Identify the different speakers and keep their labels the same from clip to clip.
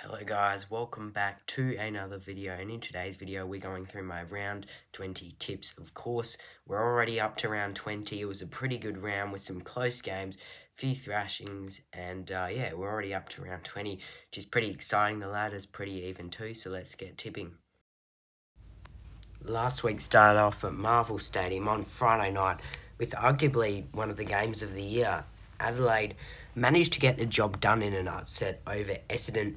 Speaker 1: Hello guys, welcome back to another video, and in today's video we're going through my round 20 tips. Of course, we're already up to round 20. It was a pretty good round with some close games, few thrashings, and yeah, we're already up to round 20, which is pretty exciting. The ladder's pretty even too, so let's get tipping. Last week started off at Marvel Stadium on Friday night with arguably one of the games of the year. Adelaide managed to get the job done in an upset over Essendon.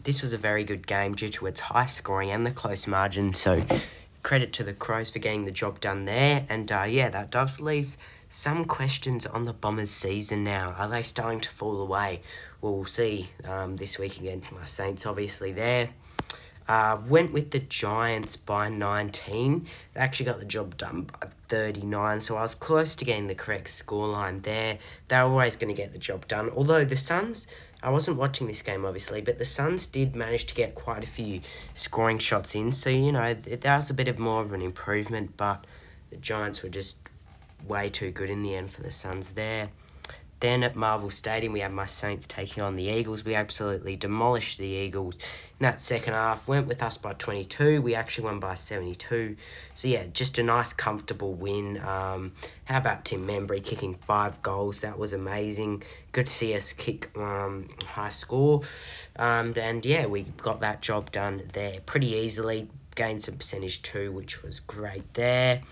Speaker 1: This was a very good game due to its high scoring and the close margin, so credit to the Crows for getting the job done there. And yeah, that does leave some questions on the Bombers' season now. Are they starting to fall away? Well, we'll see this week against my Saints, obviously there. Went with the Giants by 19. They actually got the job done by 39, so I was close to getting the correct scoreline there. They were always going to get the job done. Although the Suns, I wasn't watching this game obviously, but the Suns did manage to get quite a few scoring shots in, so you know, that was a bit of more of an improvement, but the Giants were just way too good in the end for the Suns there. Then at Marvel Stadium, we had my Saints taking on the Eagles. We absolutely demolished the Eagles in that second half. Went with us by 22. We actually won by 72. So, yeah, just a nice, comfortable win. How about Tim Membry kicking 5 goals? That was amazing. Good to see us kick high score. And, yeah, we got that job done there pretty easily. Gained some percentage too, which was great there.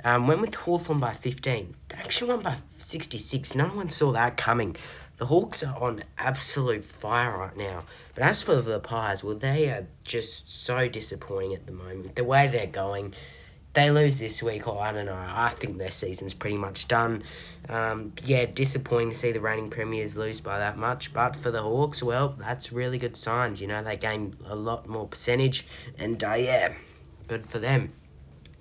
Speaker 1: Went with Hawthorn by 15. They actually won by 66. No one saw that coming. The Hawks are on absolute fire right now. But as for the Pies, well, they are just so disappointing at the moment. The way they're going, they lose this week, or I don't know. I think their season's pretty much done. Yeah, disappointing to see the reigning premiers lose by that much. But for the Hawks, well, that's really good signs. You know, they gain a lot more percentage. And, yeah, good for them.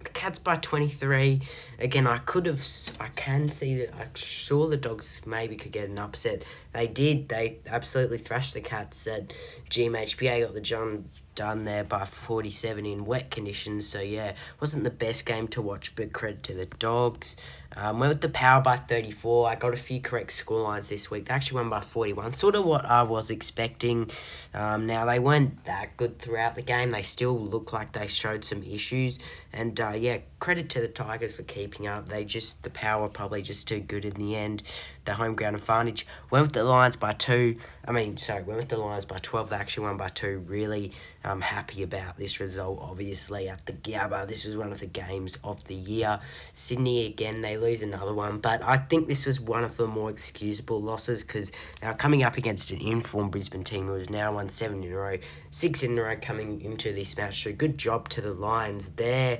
Speaker 1: The Cats by 23. Again, I can see that I saw the Dogs maybe could get an upset. They did. They absolutely thrashed the Cats at GMHBA, got the job done there by 47 in wet conditions. So, yeah, wasn't the best game to watch, but credit to the Dogs. Went with the Power by 34. I got a few correct scorelines this week. They actually won by 41. Sort of what I was expecting. Now, they weren't that good throughout the game. They still look like they showed some issues. And, yeah, credit to the Tigers for keeping up. The Power probably just too good in the end. The home ground advantage. Went with the Lions by 2. Went with the Lions by 12. They actually won by 2. Really happy about this result, obviously, at the Gabba. This was one of the games of the year. Sydney, again, they lose another one. But I think this was one of the more excusable losses because they were coming up against an informed Brisbane team who has now won 7 in a row. 6 in a row coming into this match. So good job to the Lions there.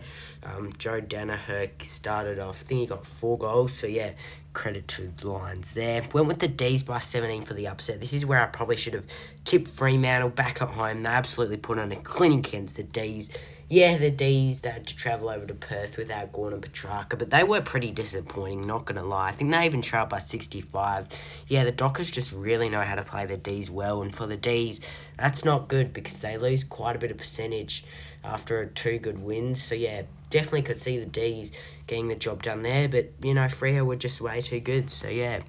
Speaker 1: Joe Danaher started off. I think he got 4 goals. So, yeah, credit to the Lions there. Went with the D's by 17 for the upset. This is where I probably should have tipped Fremantle back at home. They absolutely put on a clinic against the D's. Yeah, the D's, they had to travel over to Perth without Gordon Petrarca, but they were pretty disappointing, not going to lie. I think they even trailed by 65. Yeah, the Dockers just really know how to play the D's well, and for the D's, that's not good because they lose quite a bit of percentage after 2 good wins. So, yeah, definitely could see the D's getting the job done there, but, you know, Freo were just way too good, so, yeah.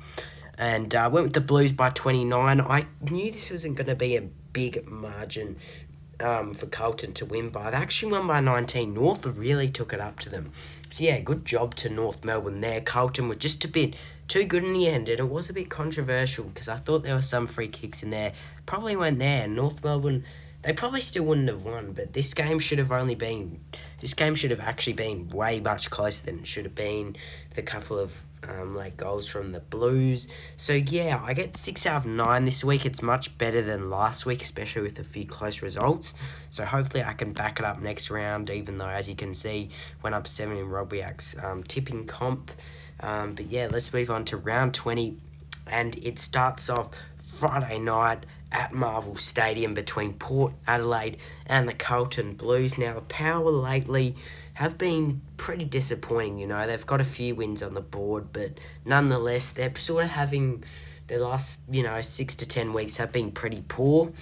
Speaker 1: And went with the Blues by 29. I knew this wasn't going to be a big margin for Carlton to win by. They actually won by 19. North really took it up to them. So, yeah, good job to North Melbourne there. Carlton were just a bit too good in the end, and it was a bit controversial because I thought there were some free kicks in there. Probably weren't there. North Melbourne, they probably still wouldn't have won, but this game should have actually been way much closer than it should have been. With a couple of late goals from the Blues. So, yeah, I get 6 out of 9 this week. It's much better than last week, especially with a few close results. So, hopefully I can back it up next round, even though, as you can see, went up 7 in Robiak's tipping comp. But, yeah, let's move on to round 20. And it starts off Friday night at Marvel Stadium between Port Adelaide and the Carlton Blues. Now, the Power lately have been pretty disappointing, you know. They've got a few wins on the board, but nonetheless, they're sort of having their last, 6 to 10 weeks have been pretty poor.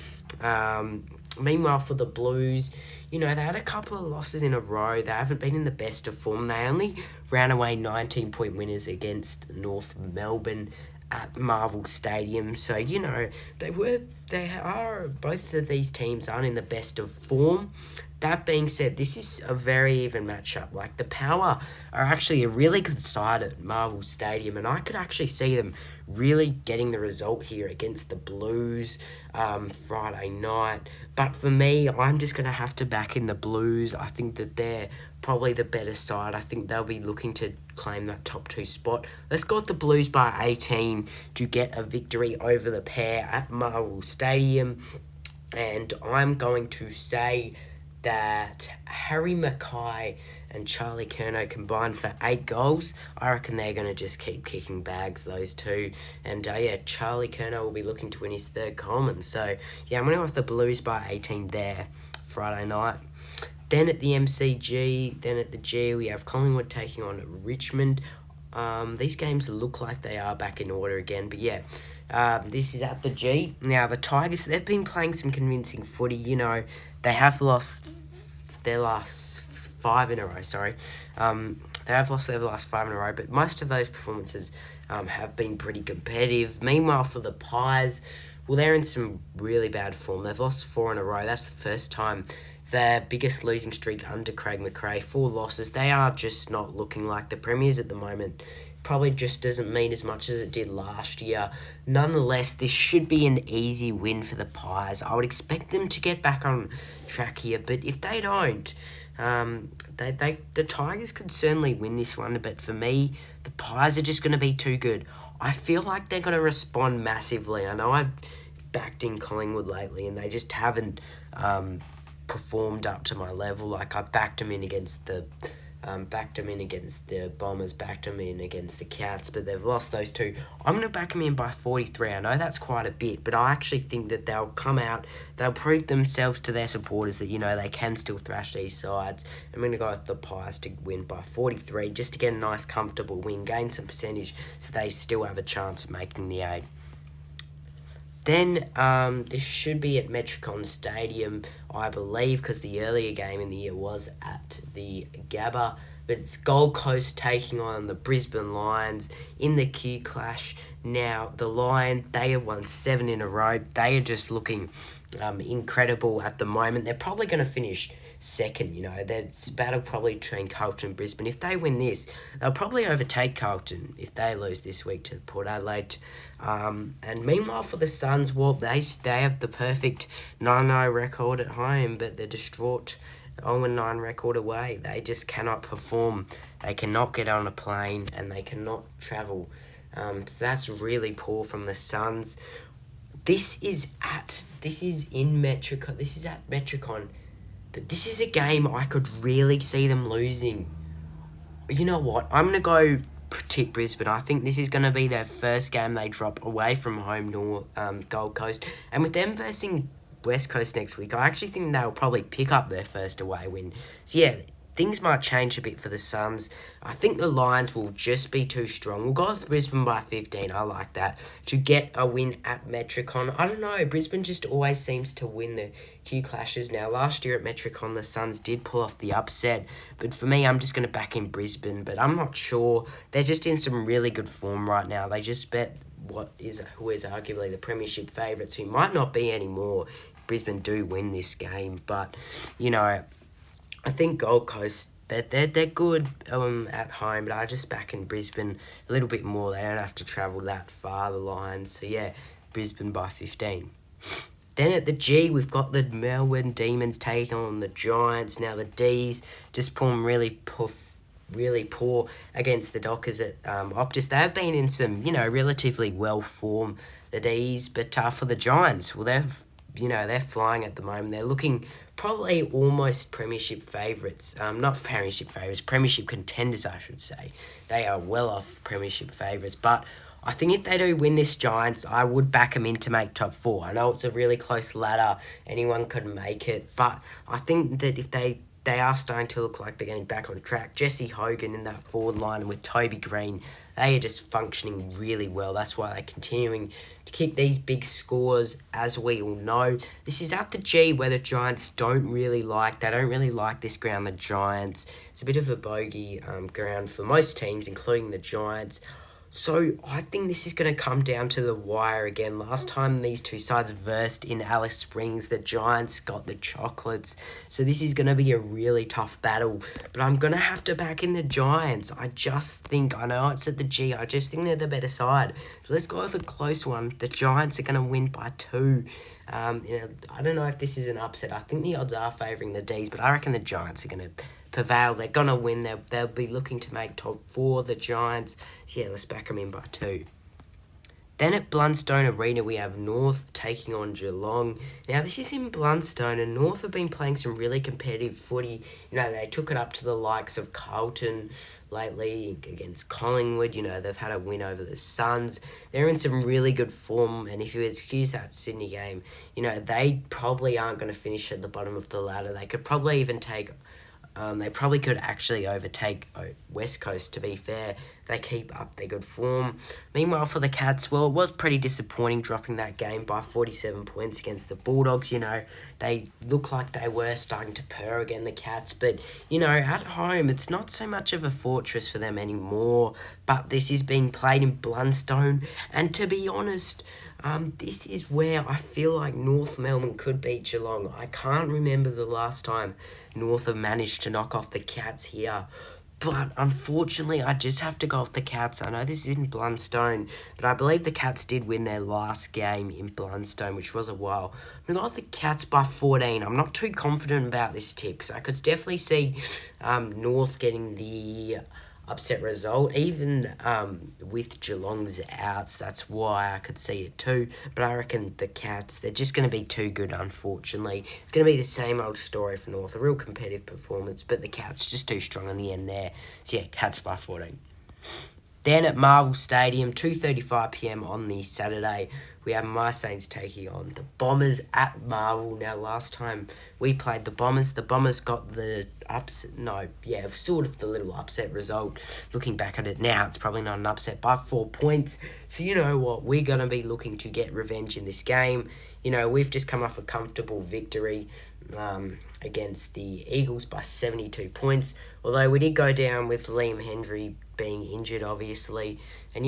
Speaker 1: Meanwhile, for the Blues, they had a couple of losses in a row. They haven't been in the best of form. They only ran away 19-point winners against North Melbourne at Marvel Stadium. So, they were both of these teams aren't in the best of form. That being said, this is a very even matchup. Like, the Power are actually a really good side at Marvel Stadium, and I could actually see them really getting the result here against the Blues Friday night. But for me, I'm just going to have to back in the Blues. I think that they're probably the better side. I think they'll be looking to claim that top 2 spot. Let's go with the Blues by 18 to get a victory over the pair at Marvel Stadium. And I'm going to say that Harry Mackay and Charlie Curnow combined for 8 goals. I reckon they're going to just keep kicking bags, those two. And Charlie Curnow will be looking to win his 3rd Coleman. So, I'm going to go with the Blues by 18 there Friday night. Then at the MCG, then at the G, we have Collingwood taking on Richmond. These games look like they are back in order again, but this is at the G. Now, the Tigers, they've been playing some convincing footy. They have lost their last 5 in a row, they have lost their last 5 in a row, but most of those performances have been pretty competitive. Meanwhile, for the Pies, well, they're in some really bad form. They've lost 4 in a row. That's the first time. It's their biggest losing streak under Craig McRae. 4 losses. They are just not looking like the Premiers at the moment. Probably just doesn't mean as much as it did last year. Nonetheless, this should be an easy win for the Pies. I would expect them to get back on track here, but if they don't, the Tigers could certainly win this one. But for me, the Pies are just going to be too good. I feel like they're going to respond massively. I know I've backed in Collingwood lately, and they just haven't performed up to my level. Like, I backed them in against the Bombers, backed them in against the Cats, but they've lost those 2. I'm going to back them in by 43. I know that's quite a bit, but I actually think that they'll come out, they'll prove themselves to their supporters that, they can still thrash these sides. I'm going to go with the Pies to win by 43, just to get a nice, comfortable win, gain some percentage, so they still have a chance of making the 8. Then, this should be at Metricon Stadium, I believe, because the earlier game in the year was at the Gabba. But it's Gold Coast taking on the Brisbane Lions in the Q Clash. Now, the Lions, they have won 7 in a row. They are just looking incredible at the moment. They're probably going to finish second, There's a battle probably between Carlton and Brisbane. If they win this, they'll probably overtake Carlton if they lose this week to Port Adelaide. And meanwhile for the Suns, well, they have the perfect 9-0 record at home, but they're distraught 0-9 record away. They just cannot perform. They cannot get on a plane, and they cannot travel. So that's really poor from the Suns. This is in Metricon. This is at Metricon. But this is a game I could really see them losing. You know what? I'm going to go tip Brisbane. I think this is going to be their first game they drop away from home to Gold Coast. And with them versing West Coast next week, I actually think they'll probably pick up their first away win. So, things might change a bit for the Suns. I think the Lions will just be too strong. We'll go with Brisbane by 15. I like that. To get a win at Metricon. I don't know. Brisbane just always seems to win the Q Clashes. Now, last year at Metricon, the Suns did pull off the upset. But for me, I'm just going to back in Brisbane. But I'm not sure. They're just in some really good form right now. They just bet who is arguably the premiership favourites, who might not be anymore if Brisbane do win this game. But, I think Gold Coast, they're good at home, but I just back in Brisbane a little bit more. They don't have to travel that far, the Lions. So, Brisbane by 15. Then at the G, we've got the Melbourne Demons taking on the Giants. Now, the Ds just performed really poor against the Dockers at Optus. They have been in some, relatively well form, the Ds, but for the Giants, well, they're flying at the moment. They're looking probably almost premiership favourites. Not premiership favourites, premiership contenders, I should say. They are well off premiership favourites. But I think if they do win this Giants, I would back them in to make top 4. I know it's a really close ladder. Anyone could make it. But I think that if they are starting to look like they're getting back on track. Jesse Hogan in that forward line, and with Toby Green, they are just functioning really well. That's why they're continuing to keep these big scores, as we all know. This is at the G, where the Giants don't really like this ground, the Giants. It's a bit of a bogey ground for most teams, including the Giants. So I think this is going to come down to the wire again. Last time these two sides versed in Alice Springs, the Giants got the chocolates. So this is going to be a really tough battle. But I'm going to have to back in the Giants. I know it's at the G, I just think they're the better side. So let's go with a close one. The Giants are going to win by 2. I don't know if this is an upset. I think the odds are favouring the Ds, but I reckon the Giants are going to prevail. They're going to win. They'll be looking to make top 4, the Giants. So yeah, let's back them in by 2. Then at Blundstone Arena, we have North taking on Geelong. Now, this is in Blundstone, and North have been playing some really competitive footy. They took it up to the likes of Carlton lately against Collingwood. They've had a win over the Suns. They're in some really good form, and if you excuse that Sydney game, they probably aren't going to finish at the bottom of the ladder. They could probably even they probably could actually overtake West Coast, to be fair. They keep up their good form. Meanwhile, for the Cats, well, it was pretty disappointing dropping that game by 47 points against the Bulldogs. They look like they were starting to purr again, the Cats. But, at home, it's not so much of a fortress for them anymore. But this is being played in Blundstone. And to be honest, this is where I feel like North Melbourne could beat Geelong. I can't remember the last time North have managed to knock off the Cats here. But unfortunately, I just have to go off the Cats. I know this is in Blundstone, but I believe the Cats did win their last game in Blundstone, which was a while. I'm going to go off the Cats by 14. I'm not too confident about this tip, because I could definitely see North getting the upset result, even with Geelong's outs. That's why I could see it too. But I reckon the Cats, they're just going to be too good, unfortunately. It's going to be the same old story for North, a real competitive performance, but the Cats just too strong in the end there. So yeah, Cats by 14. Then at Marvel Stadium, 2:35pm on the Saturday, we have my Saints taking on the Bombers at Marvel. Now, last time we played the Bombers got the sort of the little upset result. Looking back at it now, it's probably not an upset by 4 points. So you know what? We're going to be looking to get revenge in this game. We've just come off a comfortable victory against the Eagles by 72 points. Although we did go down with Liam Hendry being injured, obviously. And,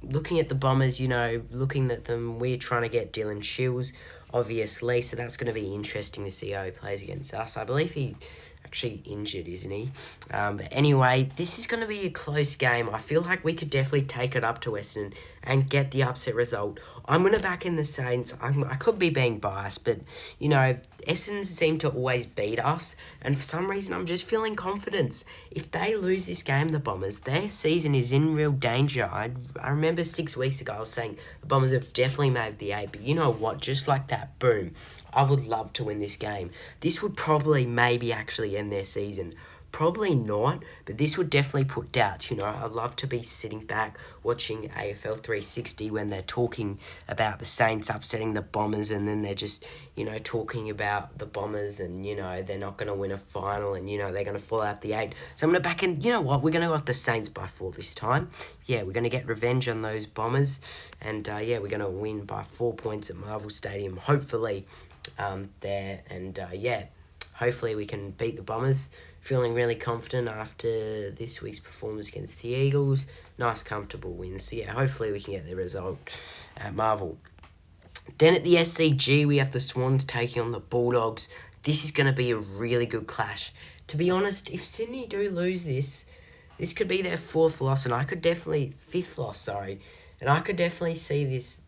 Speaker 1: looking at the Bombers, looking at them, we're trying to get Dylan Shields, obviously. So that's going to be interesting to see how he plays against us. I believe he's actually injured, isn't he? But anyway, this is going to be a close game. I feel like we could definitely take it up to Western and get the upset result. I'm going to back in the Saints. I could be being biased, but, Essendon seem to always beat us, and for some reason I'm just feeling confidence. If they lose this game, the Bombers, their season is in real danger. I remember 6 weeks ago I was saying the Bombers have definitely made the 8, but you know what, just like that, boom, I would love to win this game. This would probably maybe actually end their season. Probably not, but this would definitely put doubts. I'd love to be sitting back watching AFL 360 when they're talking about the Saints upsetting the Bombers, and then they're just, talking about the Bombers and, they're not going to win a final and, they're going to fall out the 8. So I'm going to back in, you know what, we're going to go off the Saints by 4 this time. Yeah, we're going to get revenge on those Bombers, and, we're going to win by 4 points at Marvel Stadium, hopefully, there, and, hopefully we can beat the Bombers. Feeling really confident after this week's performance against the Eagles. Nice, comfortable win. So, yeah, hopefully we can get the result at Marvel. Then at the SCG, we have the Swans taking on the Bulldogs. This is going to be a really good clash. To be honest, if Sydney do lose this could be their 4th loss, and 5th loss, sorry. And I could definitely see this.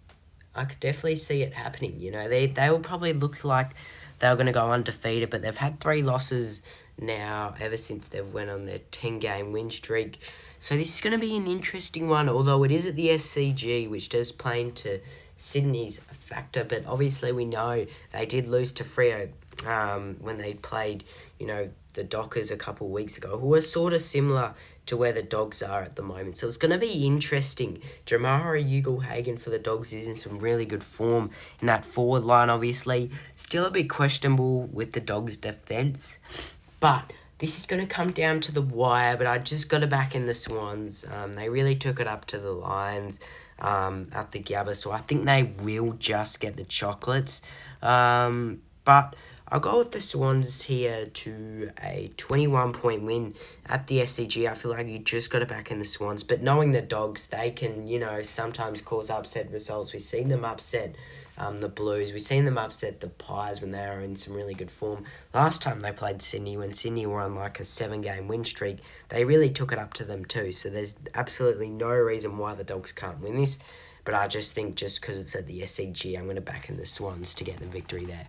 Speaker 1: I could definitely see it happening. They will probably look like they're going to go undefeated, but they've had 3 losses now ever since they've went on their 10-game win streak. So this is going to be an interesting one, although it is at the SCG, which does play into Sydney's factor. But obviously we know they did lose to Freo when they played, the Dockers a couple of weeks ago, who are sort of similar to where the Dogs are at the moment. So it's going to be interesting. Jamara Ugle-Hagan for the Dogs is in some really good form in that forward line, obviously. Still a bit questionable with the Dogs' defence. But this is going to come down to the wire, but I just got to back in the Swans. They really took it up to the Lions at the Gabba, so I think they will just get the chocolates. But I'll go with the Swans here to a 21-point win at the SCG. I feel like you just got to back in the Swans. But knowing the Dogs, they can, sometimes cause upset results. We've seen them upset the Blues. We've seen them upset the Pies when they are in some really good form. Last time they played Sydney, when Sydney were on like a 7-game win streak, they really took it up to them too. So there's absolutely no reason why the Dogs can't win this. But I just think just because it's at the SCG, I'm going to back in the Swans to get the victory there.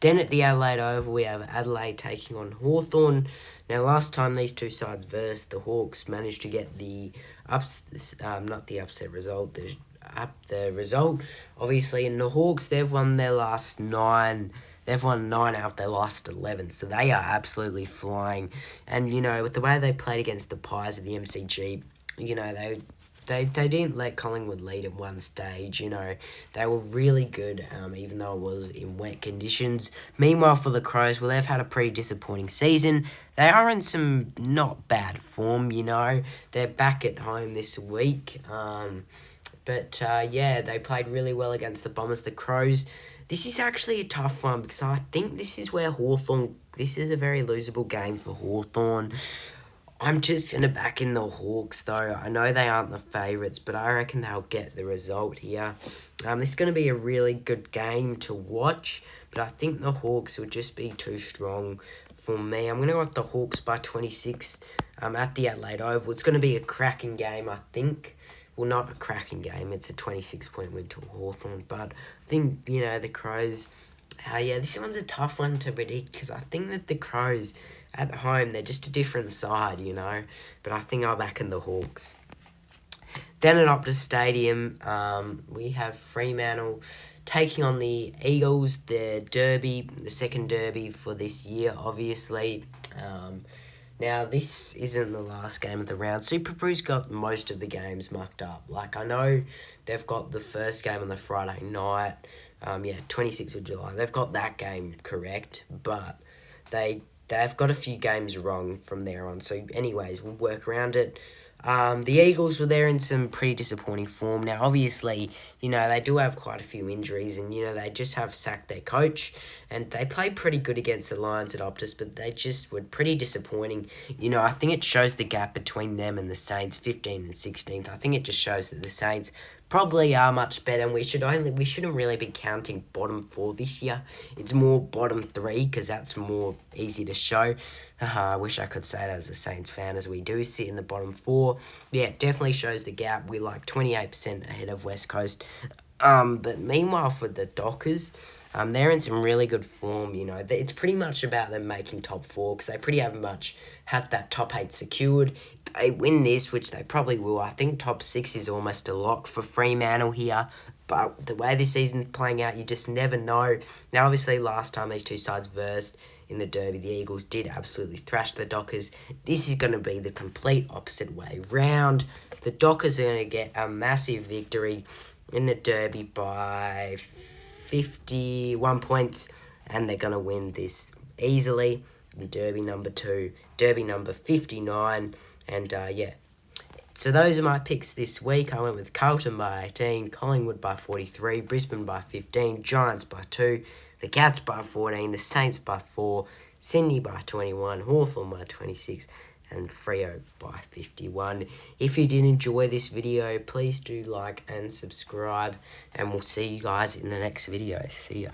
Speaker 1: Then at the Adelaide Oval, we have Adelaide taking on Hawthorn. Now, last time these two sides versed, the Hawks managed to get the not the upset result, the result, obviously. And the Hawks, they've won their last 9. They've won 9 out of their last 11, so they are absolutely flying. And, with the way they played against the Pies at the MCG, they didn't let Collingwood lead at one stage, They were really good, even though it was in wet conditions. Meanwhile, for the Crows, well, they've had a pretty disappointing season. They are in some not bad form, They're back at home this week. But they played really well against the Bombers. The Crows, this is actually a tough one because I think this is where this is a very losable game for Hawthorn. I'm just going to back in the Hawks, though. I know they aren't the favourites, but I reckon they'll get the result here. This is going to be a really good game to watch, but I think the Hawks will just be too strong for me. I'm going to go with the Hawks by 26 at the Adelaide Oval. It's going to be a cracking game, I think. Well, not a cracking game. It's a 26-point win to Hawthorn, but I think, the Crows... this one's a tough one to predict because I think that the Crows at home, they're just a different side, But I think I'll back in the Hawks. Then at Optus Stadium, we have Fremantle taking on the Eagles, the derby, the second derby for this year, obviously. Now, this isn't the last game of the round. Super Bru's got most of the games mucked up. Like, I know they've got the first game on the Friday night, 26th of July. They've got that game correct, but they've got a few games wrong from there on. So, anyways, we'll work around it. The Eagles were there in some pretty disappointing form. Now, obviously, they do have quite a few injuries and, they just have sacked their coach and they played pretty good against the Lions at Optus, but they just were pretty disappointing. I think it shows the gap between them and the Saints, 15th and 16th. I think it just shows that the Saints probably are much better and we shouldn't really be counting bottom 4 this year. It's more bottom 3 because that's more easy to show. I wish I could say that as a Saints fan, as we do sit in the bottom 4. Yeah, it definitely shows the gap. We're like 28% ahead of West Coast. But meanwhile for the Dockers, they're in some really good form, It's pretty much about them making top 4 because they pretty much have that top 8 secured. If they win this, which they probably will, I think top 6 is almost a lock for Fremantle here. But the way this season's playing out, you just never know. Now, obviously, last time these two sides versed in the derby, the Eagles did absolutely thrash the Dockers. This is going to be the complete opposite way round. The Dockers are going to get a massive victory in the derby by 51 points, and they're going to win this easily. Derby number 2, derby number 59, and So those are my picks this week. I went with Carlton by 18, Collingwood by 43, Brisbane by 15, Giants by 2, the Cats by 14, the Saints by 4, Sydney by 21, Hawthorn by 26, and Freo by 51. If you did enjoy this video, please do like and subscribe, and we'll see you guys in the next video. See ya.